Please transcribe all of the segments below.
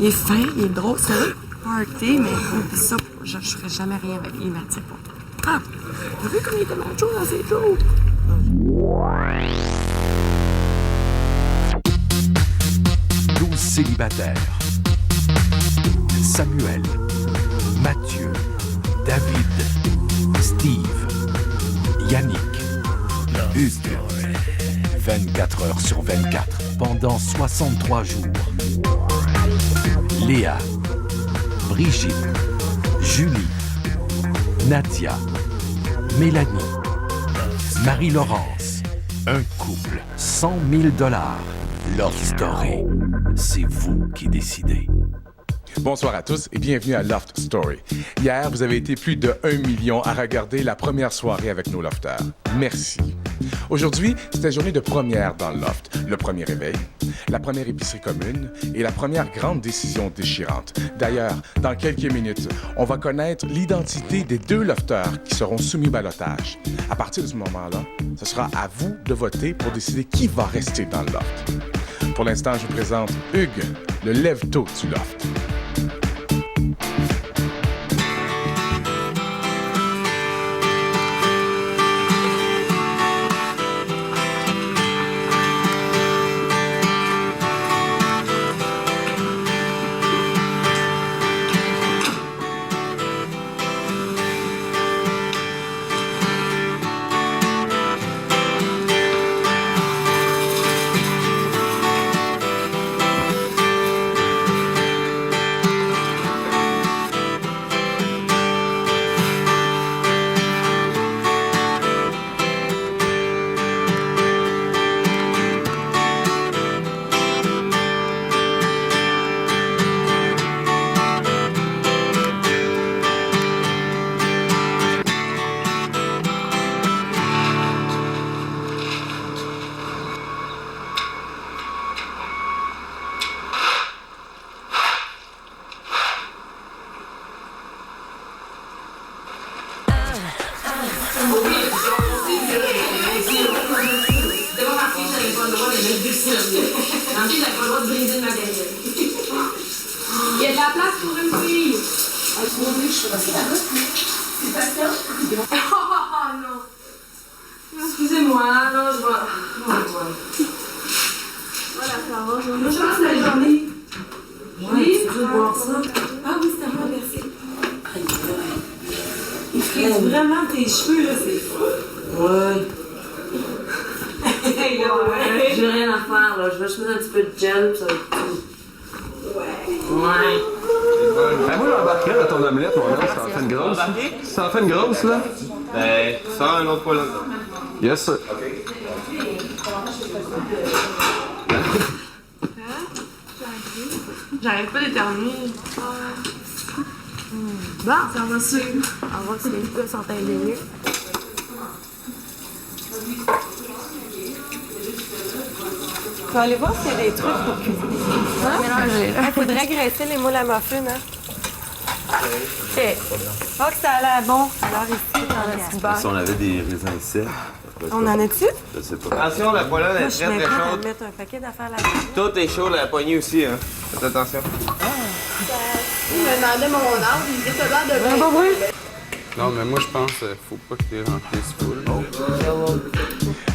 Il est fin, il est drôle, c'est vrai. Party, mais oublie ça, je ferais jamais rien avec lui, il m'attire pour toi. Ah! T'as vu comme il était macho dans ses jours? Célibataires. Samuel, Mathieu, David, Steve, Yannick, Hugues. 24 heures sur 24 pendant 63 jours. Léa, Brigitte, Julie, Nadia, Mélanie, Marie-Laurence. Un couple, 100 000 $. Love Story. C'est vous qui décidez. Bonsoir à tous et bienvenue à Loft Story. Hier, vous avez été plus de 1 million à regarder la première soirée avec nos lofters. Merci. Aujourd'hui, c'est la journée de première dans le loft. Le premier réveil, la première épicerie commune et la première grande décision déchirante. D'ailleurs, dans quelques minutes, on va connaître l'identité des 2 lofters qui seront soumis au ballottage. À partir de ce moment-là, ce sera à vous de voter pour décider qui va rester dans le loft. Pour l'instant, je vous présente Hugues, le lève-tôt du loft. Il y a de la place pour une fille. Oh non. Excusez-moi, non, je vois. Voilà, ça va. Je pense que la journée. Oui, tu veux boire ça? Ah oui, c'est à moi, merci. Il frise vraiment tes cheveux, là, c'est fou. Ouais. Hey, là, ouais. J'ai rien à faire, là. Je vais juste mettre un petit peu de gel, pis ça va être tout. Ouais. Ben moi, j'embarquerais dans ton omelette, mon homme, ça en fait une grosse. Ça en fait une grosse, là? Ben, ça, un autre poil là. Yes, sir. J'arrive pas à déterminer. Bon, ça va suivre. On va voir si les gars sont indignés. Tu vas aller voir s'il y a des trucs pour cuisiner. Il faudrait graisser les moules à muffins, hein? OK. Oh, que ça a l'air bon. Alors ici, dans le petit beurre. Si on avait des raisins secs. On en a-tu? Je sais pas. Attention, la poêlée Moi, est je suis très bien très prête à chaude. mettre un paquet d'affaires là-dedans. Tout est chaud, la poignée aussi, hein. Faites attention. Il me demandait mon âge, il disait t'as l'air de Pas bruit? Non, mais moi, je pense qu'il faut pas que tu remplisses full.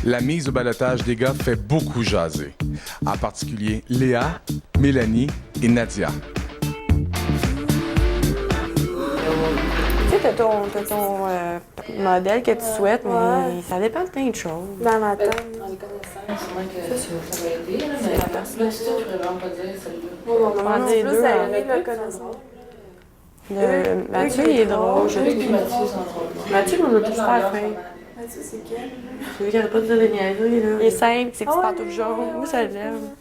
La mise au ballottage des gars fait beaucoup jaser. En particulier Léa, Mélanie et Nadia. Tu sais, t'as ton modèle que tu souhaites, mais ça dépend de plein de choses. Dans ma tête. On va en dire deux. Mathieu, il est drôle. Mathieu, on l'a super fin. Mathieu, c'est quel? Celui qui arrête pas de dire des niaiseries, là. Il est simple, c'est que tu parles tout jaune. Moi, ça l'aime.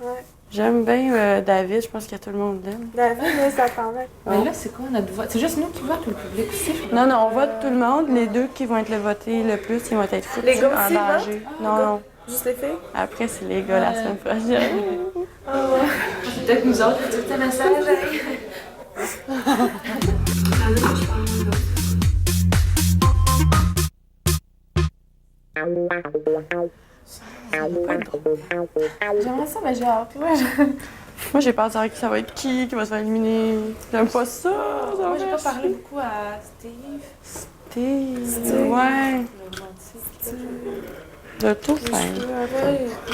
Ouais. J'aime bien David, je pense que tout le monde l'aime. David, là, ça parlait. Mais là, c'est quoi notre vote? C'est juste nous qui votons ou le public aussi? Non, on vote tout le monde. Les 2 qui vont être le voter le plus, ils vont être foutus Les gars en aussi danger. Non. Juste les filles? Après, c'est les gars la semaine prochaine. C'est peut-être nous autres, tout un message. J'aimerais ça, mais j'ai hâte. Ouais, Moi, j'ai peur de savoir que ça va être qui va se faire éliminer. J'aime pas ça. Moi, j'ai pas parlé beaucoup à Steve. Steve, ouais. De tout fin.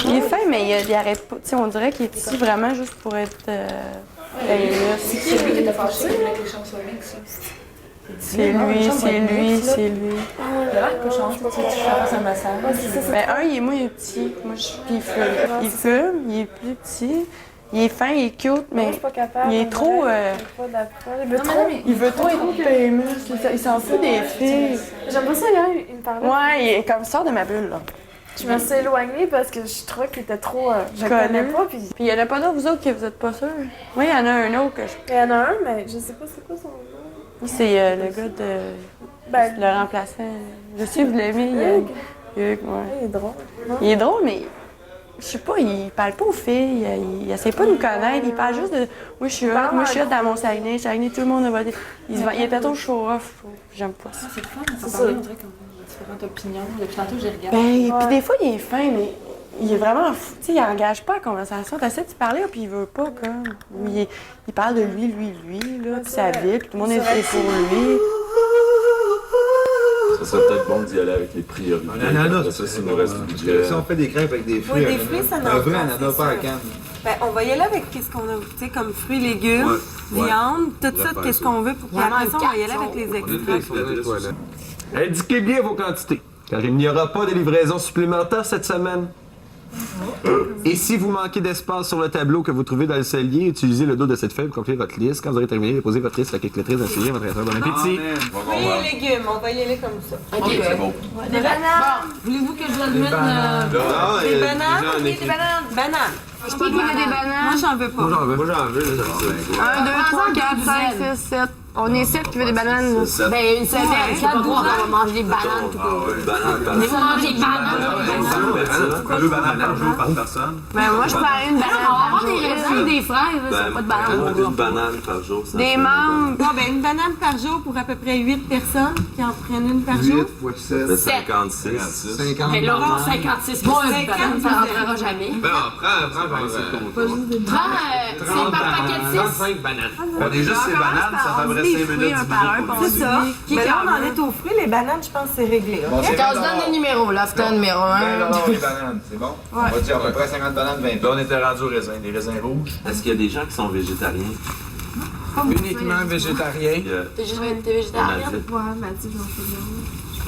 Il est fin, mais il arrête pas. Tu sais, on dirait qu'il est ici vraiment juste pour être. C'est qui lui qui était fâché? Il voulait que les chambres soient mixtes. C'est lui. Là, que je change, tu fasses un massage. Ben, il est petit. Moi, puis il fume, il est plus petit. Il est fin, il est cute, mais Je suis pas capable. il est trop. Il veut trop être famous. Il s'en fout des filles. J'aime pas ça, hier, il me parlait. Ouais, il est comme sort de ma bulle, là. Je me suis éloignée parce que je trouvais qu'il était trop. Je le connais pas. Puis il y en a pas d'autres, vous autres, que vous êtes pas sûrs? Oui, il y en a un autre que je. il y en a un, mais je sais pas c'est quoi son nom. C'est le gars de. Le remplaçant. Je sais, vous l'aimez. Hugues, ouais. Il est drôle. Il est drôle, mais. Je sais pas, il parle pas aux filles, il essaie pas de nous connaître, il parle juste de « Moi, je suis hot dans mon Saguenay, tout le monde a voté. » Il est plutôt show-off, j'aime pas ça. C'est le fun, on s'en parle, on dirait qu'on a différentes opinions. Depuis tantôt, je les regarde. Ben, puis des fois, il est fin, mais il est vraiment fou. Tu sais, il engage pas la conversation. T'essaies de parler, puis il veut pas, comme. Il parle de lui, là, puis sa vie, puis tout le monde est pour lui. Ça serait peut-être bon d'y aller avec les priorités. Ananas, ça, c'est nous reste du budget. Si on fait des crêpes avec des fruits, Oui, des fruits, ça un vrai ananas pas à canne. Ben, on va y aller avec qu'est-ce qu'on a, tu sais, comme fruits, légumes, viande, tout ça, qu'est-ce qu'on veut pour qu'après ça, on va y aller avec les extras. Indiquez bien vos quantités, car il n'y aura pas de livraison supplémentaire cette semaine. Et si vous manquez d'espace sur le tableau que vous trouvez dans le cellier, utilisez le dos de cette feuille pour compléter votre liste. Quand vous aurez terminé, déposez votre liste avec la calculatrice d'un cellier à votre traiteur. Bon appétit! Fruits et légumes, on va y aller comme ça. OK, c'est beau. Des bananes. Voulez-vous que je le mette? Des bananes? OK, des bananes. Bananes. Je peux trouver des bananes. Moi, j'en veux pas. Moi, j'en veux. 1, 2, 3, 4, 5, 6, 7. On est 7 qui veut des bananes. Ben, une semaine, 4 gros, on va manger des bananes tout court. Mais vous mangez des bananes. Deux bananes par jour par personne. Ben, moi, je prends une banane. On va avoir des raisins, des fraises, ça pas de bananes. Une banane par jour, ça. Des mangues. Bon, ben, une banane par jour pour à peu près 8 personnes qui en prennent une par jour. 8 fois 7. 56. 50. Mais là, 56, bon, une banane, ça rentrera jamais. Ben, prends, C'est par paquet de 6. 35 bananes. On est juste ces bananes, ça fait vrai 5 minutes divisé pour C'est ça. Mais là, on en est aux fruits. Les bananes, je pense que c'est réglé. Bon, c'est Quand on se donne des numéros, là, c'est un numéro 1. les bananes, c'est bon? On va dire à peu près 50 bananes, 20. Là, on était rendu aux raisins, des raisins rouges. Est-ce qu'il y a des gens qui sont végétariens? Uniquement végétarien. T'es végétarien?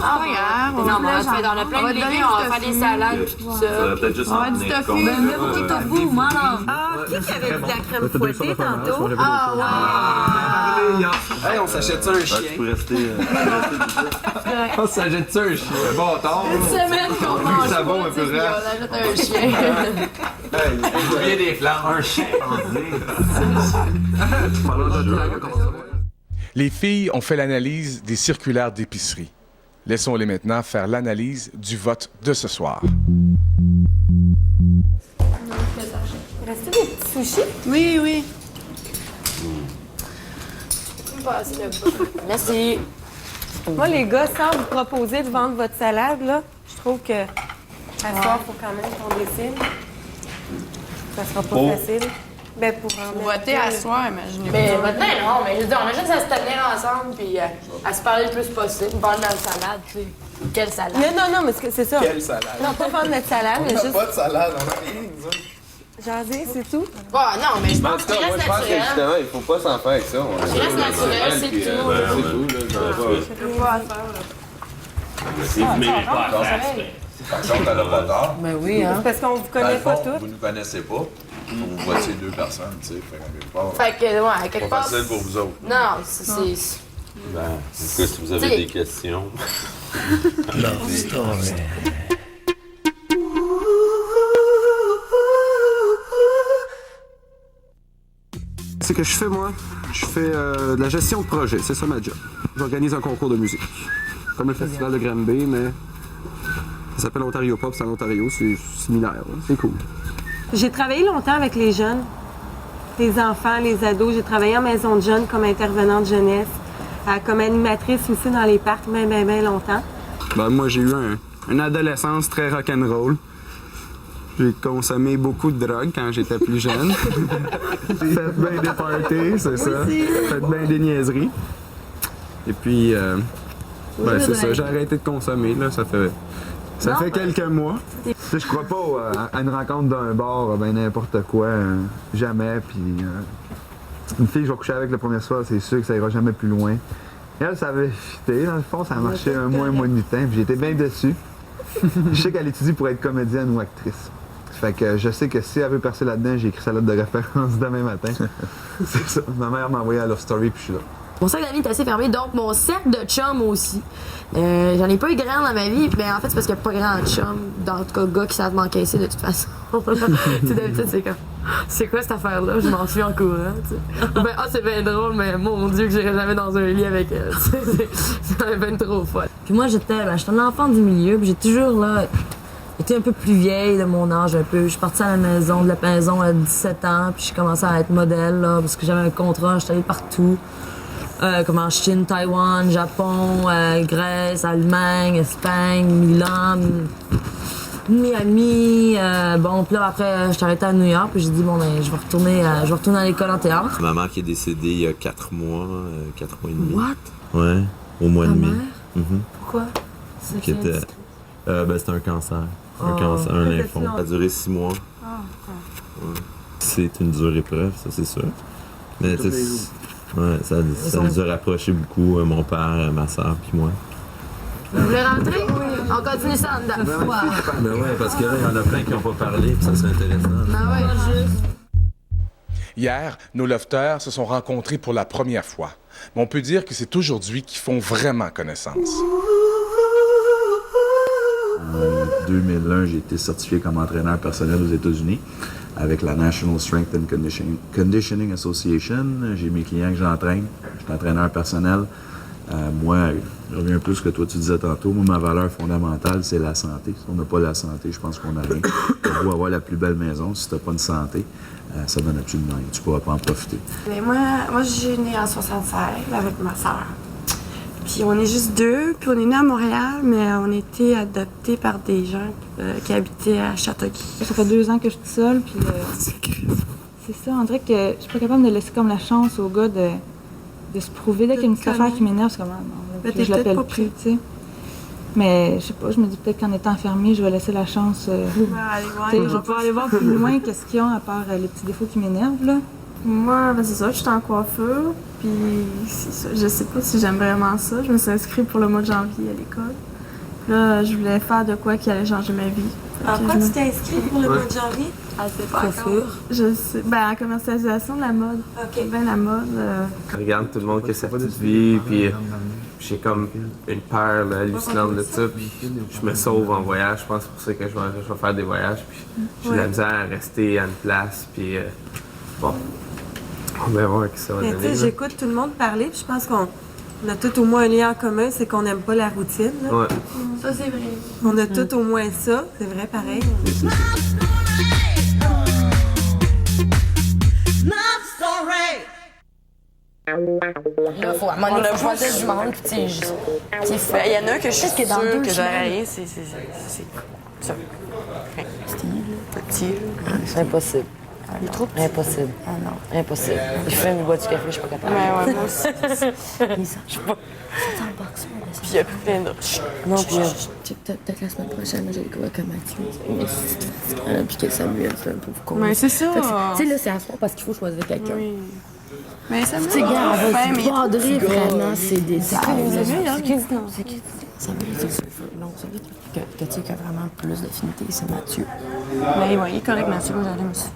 Ah, regarde. Non, mais on a plein de légumes, on va faire des salades et tout Ça ça. va peut-être juste en du tenir tofu. compte. Mais petit tofu, moi, non. Ah, qui avait de la crème fouettée tantôt? Hey, on s'achète ça un Tu chien? peux rester. On s'achète ça un chien? Un bâtard. Une semaine qu'on mange Ça va, pas, un peu tu sais, rare. on achète un chien. Hey, il vient des flammes. Un chien. Les filles ont fait l'analyse des circulaires d'épicerie. Laissons-les maintenant faire l'analyse du vote de ce soir. Reste-tu des petits sushis? Oui. Merci. Moi, les gars, sans vous proposer de vendre votre salade, là, je trouve que à soir, il faut quand même qu'on décide. Ça sera pas facile. Ben, pour en mettre Voter à soir, imaginez-vous. Mais maintenant, non, mais je veux dire, on a juste à se tenir ensemble puis à se parler le plus possible. Vendre notre salade, tu sais. Quelle salade? Non, mais c'est ça. Quelle salade? Non, pas vendre notre salade, mais On n'a juste pas de salade, on a rien, nous autres. jaser, c'est tout. Bah non, mais je En pense tout cas, qu'il moi, reste je pense naturel. qu'évidemment, il faut pas s'en faire avec ça. On Il reste naturel, c'est tout. C'est tout, là. Si vous m'aimez pas à faire, Par contre, elle n'a pas tort. Ben oui, hein. Parce qu'on vous connaît pas tous. Vous ne nous connaissez pas. Vous voici deux personnes, tu sais. Fait qu'en quelque part, Fait que, ouais, quelque pas part. facile pour vous autres. Non, c'est. ben, en tout cas, si vous avez T'sais. des questions. C'est que je fais, moi, je fais de la gestion de projet. C'est ça ma job. J'organise un concours de musique. Comme le festival de Granby, mais ça s'appelle Ontario Pop, c'est en Ontario, c'est similaire. Là. C'est cool. J'ai travaillé longtemps avec les jeunes, les enfants, les ados. J'ai travaillé en maison de jeunes comme intervenante jeunesse, comme animatrice aussi dans les parcs, bien longtemps. Ben, moi, j'ai eu une adolescence très rock'n'roll. J'ai consommé beaucoup de drogue quand j'étais plus jeune. Fait bien des parties, c'est ça. Fait bien des niaiseries. Et puis, c'est ça, j'ai arrêté de consommer, là, ça fait quelques mois. Je crois pas à une rencontre d'un bar, ben n'importe quoi, jamais. Puis une fille que je vais coucher avec la première soir, c'est sûr que ça ira jamais plus loin. Elle, ça avait fité, dans le fond, ça a marché un mois et demi de temps, puis j'étais bien dessus. Je sais qu'elle étudie pour être comédienne ou actrice. Fait que je sais que si elle veut percer là-dedans, j'ai écrit sa lettre de référence demain matin. C'est ça. Ma mère m'a envoyé à Love Story, puis je suis là. Mon cercle d'amis est assez fermé, donc mon cercle de chum aussi. J'en ai pas eu grand dans ma vie, mais en fait, c'est parce qu'il n'y a pas grand de chum, dans tout cas, gars qui savent m'encaisser de toute façon. Tu sais, d'habitude, c'est comme, c'est quoi cette affaire-là? Je m'en suis en courant, tu sais. Ben, c'est bien drôle, mais mon Dieu, que j'irai jamais dans un lit avec elle, tu sais. C'est bien trop folle. Puis moi, j'étais un enfant du milieu, puis j'ai toujours, là, été un peu plus vieille de mon âge, un peu. Je suis partie à la maison, de la maison à 17 ans, puis j'ai commencé à être modèle, là, parce que j'avais un contrat, j'étais allée partout. Comme en Chine, Taïwan, Japon, Grèce, Allemagne, Espagne, Milan, Miami. Bon, puis là, après, je suis arrêtée à New York, puis j'ai dit, bon, ben, je vais retourner à l'école en théâtre. Ma mère qui est décédée il y a 4 mois et demi. What? Ouais, au mois de mai. Pourquoi? Qui était... c'était un cancer. Un lymphome. Ça a duré 6 mois. Ouais. C'est une dure épreuve, ça, c'est sûr. Mais ouais, ça nous a rapprochés beaucoup, mon père, ma soeur puis moi. Vous voulez rentrer? Oui. On continue ça en dedans. Ben ouais, parce que là, il y en a plein qui n'ont pas parlé, puis ça serait intéressant. Ben ouais, Hier, nos lofters se sont rencontrés pour la première fois. Mais on peut dire que c'est aujourd'hui qu'ils font vraiment connaissance. En 2001, j'ai été certifié comme entraîneur personnel aux États-Unis avec la National Strength and Conditioning Association. J'ai mes clients que j'entraîne. Je suis entraîneur personnel. Moi, je reviens un peu à ce que toi tu disais tantôt. Moi, ma valeur fondamentale, c'est la santé. Si on n'a pas la santé, je pense qu'on n'a rien. On doit avoir la plus belle maison. Si tu n'as pas de santé, ça donne absolument rien. Tu ne pourras pas en profiter. Mais moi je suis née en 76 avec ma sœur. Puis on est juste deux, puis on est nés à Montréal, mais on a été adoptés par des gens qui habitaient à Châteauguay. Ça fait 2 ans que je suis seule, puis c'est ça, on dirait que je suis pas capable de laisser comme la chance au gars de se prouver. Dès qu'il y a une petite affaire qui m'énerve, c'est comme, non, je l'appelle plus, tu sais. Mais je sais pas, je me dis peut-être qu'en étant infirmier, je vais laisser la chance. Je vais pouvoir aller voir plus loin qu'est-ce qu'ils ont, à part les petits défauts qui m'énervent, là. Moi, ben c'est ça, je suis en coiffure, puis c'est ça, je sais pas si j'aime vraiment ça. Je me suis inscrite pour le mois de janvier à l'école. Là, je voulais faire de quoi qui allait changer ma vie. Pourquoi tu t'es inscrite pour le mois de janvier? Coiffure. Je sais, ben en commercialisation de la mode. OK. Ben la mode. Je regarde tout le monde qui a sa petite vie, puis j'ai comme une peur hallucinante de ça, puis je me sauve en voyage. Je pense que c'est pour ça que je vais faire des voyages, puis j'ai de la misère à rester à une place, puis bon. On va voir que ça va donner. J'écoute tout le monde parler, puis je pense qu'on a tout au moins un lien en commun, c'est qu'on n'aime pas la routine. Là. Ouais. Ça, c'est vrai. On a tout au moins ça, c'est vrai, pareil. Là, faut à un moment donné, faut choisir du monde, puis tu sais, il y en a que je suis sûre que j'aurais rien, c'est ça. Petit, C'est impossible. il est trop petit. Impossible. Ah non. Impossible. Je fume, il boit du café, je suis pas capable. Ouais, moi aussi. Il s'en je pas. C'est en boxe, Puis il y a plein de... Non, puis peut-être la semaine prochaine, j'ai le quoi comme mais c'est puis que ça lui c'est un peu con. Mais c'est ça. Tu sais, là, c'est à soi parce qu'il faut choisir quelqu'un. Oui. Mais ça me Tu sais, gars, mais Audrey, vraiment, c'est des C'est qui vous aimez, là? C'est qui? Ça veut dire non, ça veut dire que tu sais qu'il y a vraiment plus d'affinité, c'est Mathieu. Mais oui, il est correct, Mathieu, moi j'aime ça.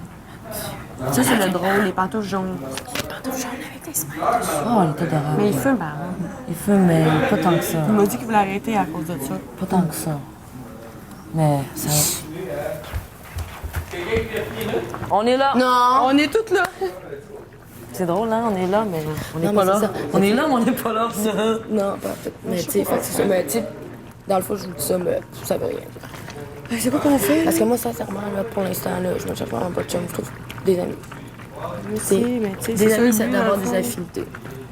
Ça, c'est le drôle, les pantoufles jaunes. Les pantoufles jaunes avec des smiles. Oh, elle était adorable. Mais il fume, par exemple. Il fume, mais pas tant que ça. Il m'a dit qu'il voulait arrêter à cause de ça. Pas tant que ça. Mais ça... On est là! Non! On est toutes là! C'est drôle, hein? On est là, mais on n'est pas là. Ça. On est là, mais on n'est pas là. Non, pas en fait. Mais tu sais, c'est ça. Mais tu sais, dans le fond, je vous dis ça, mais ça veut rien dire. C'est quoi qu'on fait? Parce que moi, sincèrement, là, pour l'instant, là, je me cherche vraiment pas de chum. Je trouve des amis. Mais des amis, ça but, doit avoir dans le des fond. affinités.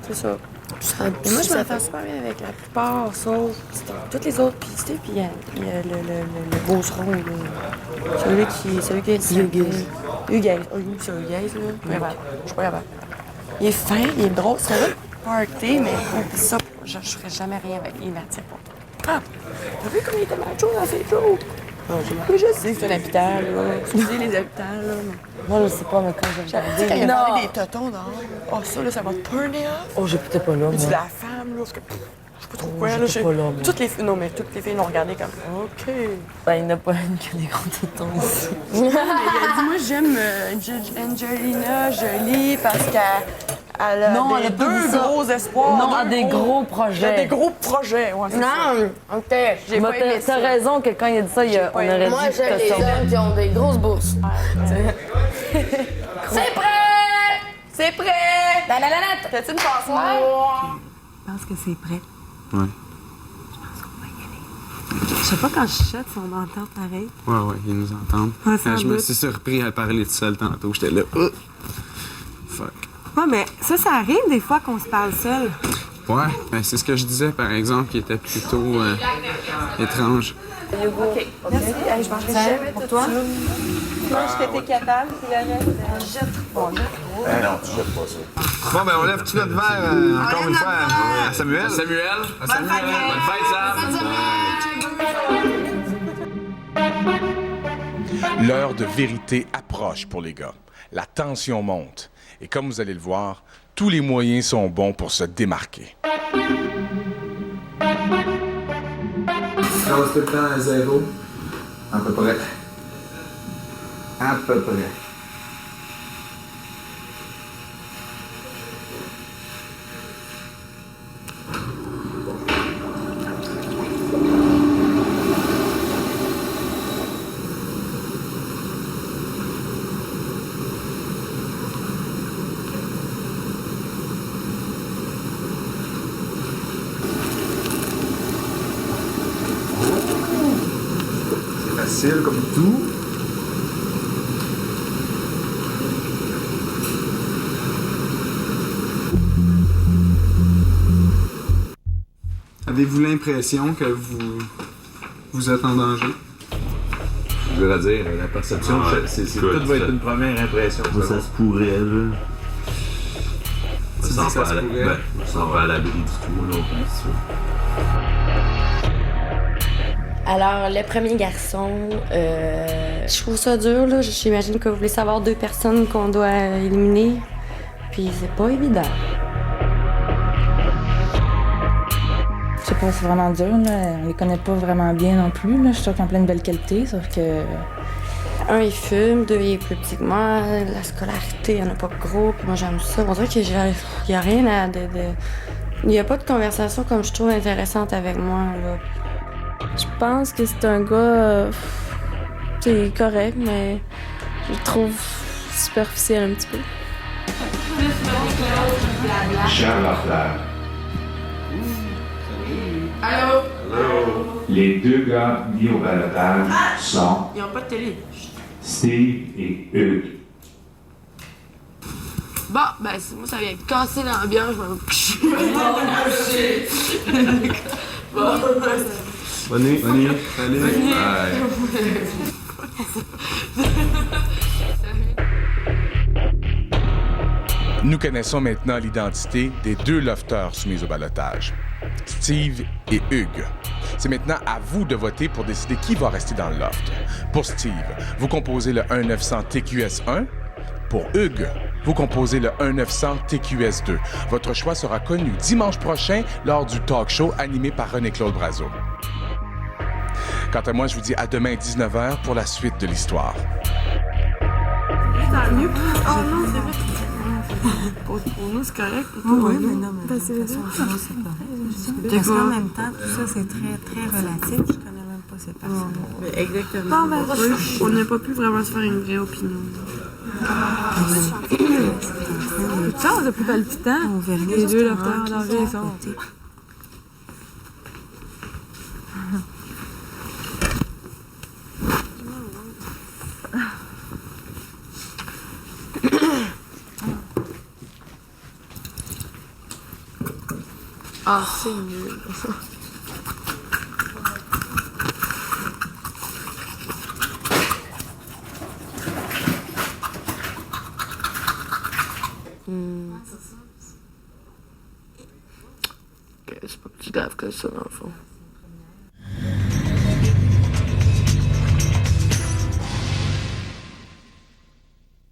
C'est ça. Et moi, je m'entends super bien avec la plupart, sauf toutes les autres. Puis, tu sais, puis il y a le beauceron, là. Celui qui est Hugues. Hugues. Oh, lui, c'est Hugues, là. Mais voilà, je suis pas capable. Il est fin, il est drôle. C'est un party, mais ça, je ferais jamais rien avec. Il m'attire pas. Ah! T'as vu comme il était macho dans ses jours? Mais je sais que c'est un habitant, là. Excusez les habitants, là. Moi, je sais pas, mais quand j'ai regardé... Tu sais, quand il a parlé des totons dehors, oh, ça va te turner off. Oh, j'écoutais pas là, moi. Il dit la femme, là, parce que... Je sais pas trop quoi, là. J'étais pas là, moi. Toutes les filles, non, mais toutes les filles l'ont regardé comme... OK. Ben, il n'y en a pas une qui a des gros tétons ici. Mais il a dit, moi, j'aime Angelina Jolie parce qu'elle a deux gros espoirs. Non, elle a des gros projets. Elle a des gros projets, ouais, c'est ça. Non, OK. J'ai pas aimé ça. T'as raison que quand il a dit ça, on aurait Moi, dit que j'aime t'as les sorti. hommes qui ont des grosses bourses. C'est prêt! C'est prêt! T'as-tu une passoire? Je pense que c'est prêt. Ouais. Je sais pas quand je chuchote si on m'entend pareil. Ouais, ils nous entendent. Ouais, sans Je me doute. suis surpris à parler tout seul tantôt. J'étais là. Fuck. Ouais, mais ça arrive des fois qu'on se parle seul. Ouais, ben c'est ce que je disais, par exemple, qui était plutôt étrange. OK. Merci. Hey, je mangerai jamais pour toi. Mange que t'es capable, puis le reste, jette. Bon, non, tu jettes pas ça. Bon, ben, on lève tout notre verre encore une fois à Samuel. Samuel. Bonne fête, Sam. L'heure de vérité approche pour les gars. La tension monte. Et comme vous allez le voir, tous les moyens sont bons pour se démarquer. Commence tout le temps à 0. À peu près. À peu près. Facile comme tout. Avez-vous l'impression que vous êtes en danger? Je veux dire, la perception, tout va être une première impression. Ça se pourrait, là. Ça sent pas à l'abri du tout, non plus. Alors, le premier garçon, je trouve ça dur, là. J'imagine que vous voulez savoir 2 personnes qu'on doit éliminer. Puis c'est pas évident. Je sais pas, c'est vraiment dur, là. On les connaît pas vraiment bien non plus, là. Je suis sûre qu'ils ont plein de belles qualités, sauf que... Un, il fume, 2, il est plus petit que moi. La scolarité, il y en a pas gros, puis moi, j'aime ça. On dirait qu'il y a rien à... Il y a pas de conversation comme je trouve intéressante avec moi, là. Je pense que c'est un gars... c'est correct, mais je le trouve superficiel un petit peu. Charles Lafleur. Allô? Les 2 gars mis au balotage sont Ils ont pas de télé. Steve et Hugues. Bon, ben, moi, ça vient de casser l'ambiance, je vais me coucher. Bonne nuit. Salut. Nous connaissons maintenant l'identité des 2 lofters soumis au ballottage, Steve et Hugues. C'est maintenant à vous de voter pour décider qui va rester dans le loft. Pour Steve, vous composez le 1900 TQS1. Pour Hugues, vous composez le 1900 TQS2. Votre choix sera connu dimanche prochain lors du talk show animé par René-Claude Brazeau. Quant à moi, je vous dis à demain 19h pour la suite de l'histoire. Tant mieux. Oh non, c'est vrai. Pour nous, c'est correct. Oui, mais non, mais de toute façon, c'est pareil. Parce qu'en même temps, tout ça, c'est très, très relatif. Je connais même pas ces personnes. Exactement. Bon, ben, On n'a pas pu vraiment se faire une vraie opinion. Ça, on a plus palpitant. On verra les 2 lofters en danger, ils sont. Ah, c'est nul. Ok, c'est pas plus grave que ça, dans le fond.